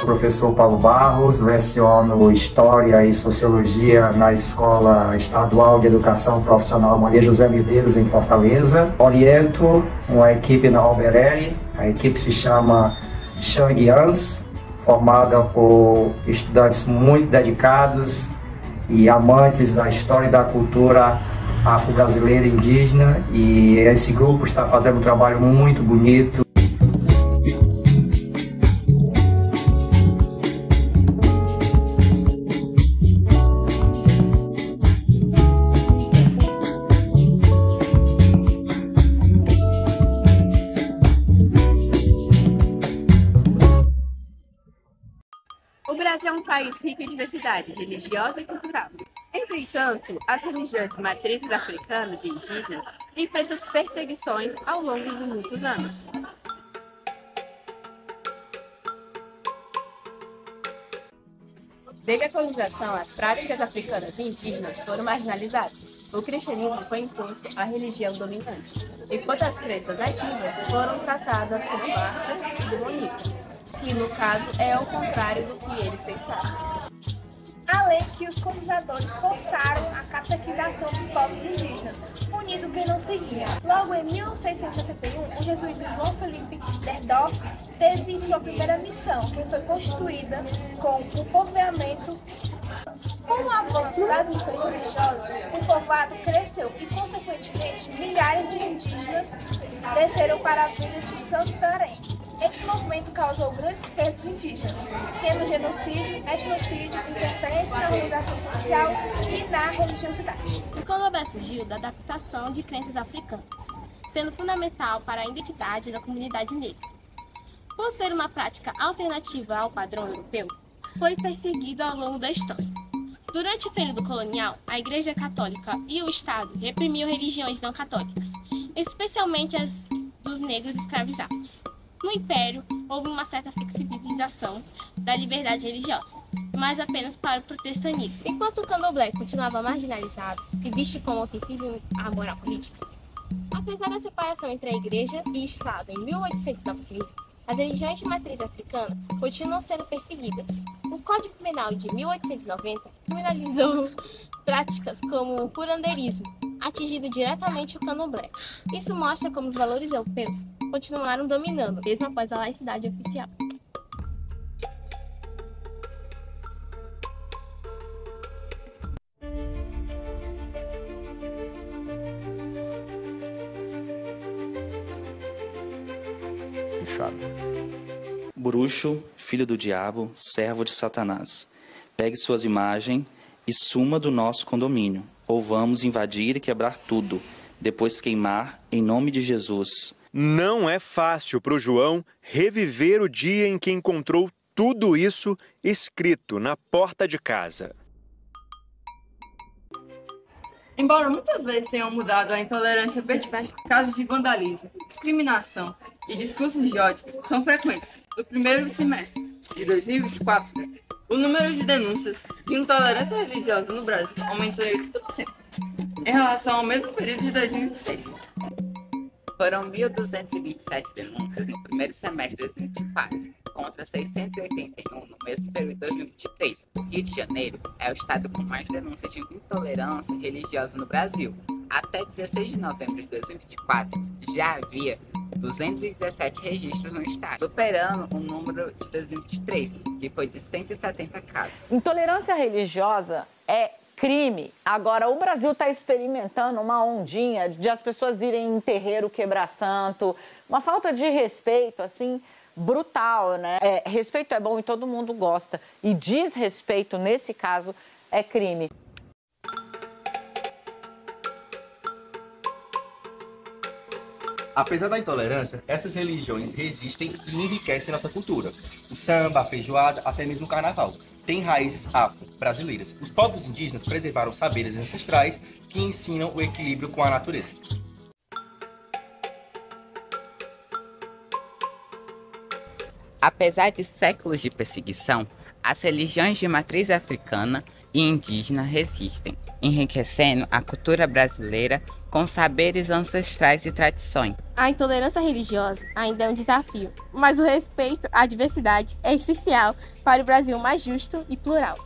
sou o professor Paulo Barros, leciono História e Sociologia na Escola Estadual de Educação Profissional Maria José Medeiros, em Fortaleza. Oriento uma equipe na Alberelli, a equipe se chama Xanguians, formada por estudantes muito dedicados e amantes da história e da cultura afro-brasileira e indígena, e esse grupo está fazendo um trabalho muito bonito. O Brasil é um país rico em diversidade religiosa e cultural. Entretanto, as religiões de matrizes africanas e indígenas enfrentam perseguições ao longo de muitos anos. Desde a colonização, as práticas africanas e indígenas foram marginalizadas. O cristianismo foi imposto à religião dominante, enquanto as crenças nativas foram tratadas como bárbaras e demoníacas, que no caso é o contrário do que eles pensavam. Além que os colonizadores forçaram a catequização dos povos indígenas, punindo quem não seguia. Logo em 1661, o jesuíta João Felipe Derdorff teve sua primeira missão, que foi constituída com o povoamento. Com o avanço das missões religiosas, o povoado cresceu e, consequentemente, milhares de indígenas desceram para a vila de Santarém. Esse movimento causou grandes perdas indígenas, sendo genocídio, etnocídio, interferência na organização social e na religiosidade. O candomblé surgiu da adaptação de crenças africanas, sendo fundamental para a identidade da comunidade negra. Por ser uma prática alternativa ao padrão europeu, foi perseguido ao longo da história. Durante o período colonial, a Igreja Católica e o Estado reprimiam religiões não católicas, especialmente as dos negros escravizados. No Império, houve uma certa flexibilização da liberdade religiosa, mas apenas para o protestantismo. Enquanto o candomblé continuava marginalizado e visto como ofensivo à moral política, apesar da separação entre a Igreja e o Estado em 1891, as religiões de matriz africana continuam sendo perseguidas. O Código Penal de 1890 criminalizou práticas como o curandeirismo, atingindo diretamente o candomblé. Isso mostra como os valores europeus continuaram dominando, mesmo após a laicidade oficial. Bruxo, filho do diabo, servo de Satanás, pegue suas imagens e suma do nosso condomínio, ou vamos invadir e quebrar tudo, depois queimar em nome de Jesus. Não é fácil para o João reviver o dia em que encontrou tudo isso escrito na porta de casa. Embora muitas vezes tenham mudado, a intolerância persiste. Casos de vandalismo, discriminação e discursos de ódio são frequentes. No primeiro semestre de 2024, o número de denúncias de intolerância religiosa no Brasil aumentou em 80%, em relação ao mesmo período de 2023. Foram 1.227 denúncias no primeiro semestre de 2024, contra 681 no mesmo período de 2023. O Rio de Janeiro é o estado com mais denúncias de intolerância religiosa no Brasil. Até 16 de novembro de 2024, já havia 217 registros no estado, superando o número de 2023, que foi de 170 casos. Intolerância religiosa é crime. Agora, o Brasil está experimentando uma ondinha de as pessoas irem em terreiro quebrar santo, uma falta de respeito, assim, brutal, né? Respeito é bom e todo mundo gosta. E desrespeito, nesse caso, é crime. Apesar da intolerância, essas religiões resistem e enriquecem nossa cultura. O samba, a feijoada, até mesmo o carnaval têm raízes afro-brasileiras. Os povos indígenas preservaram saberes ancestrais que ensinam o equilíbrio com a natureza. Apesar de séculos de perseguição, as religiões de matriz africana e indígena resistem, enriquecendo a cultura brasileira com saberes ancestrais e tradições. A intolerância religiosa ainda é um desafio, mas o respeito à diversidade é essencial para o Brasil mais justo e plural.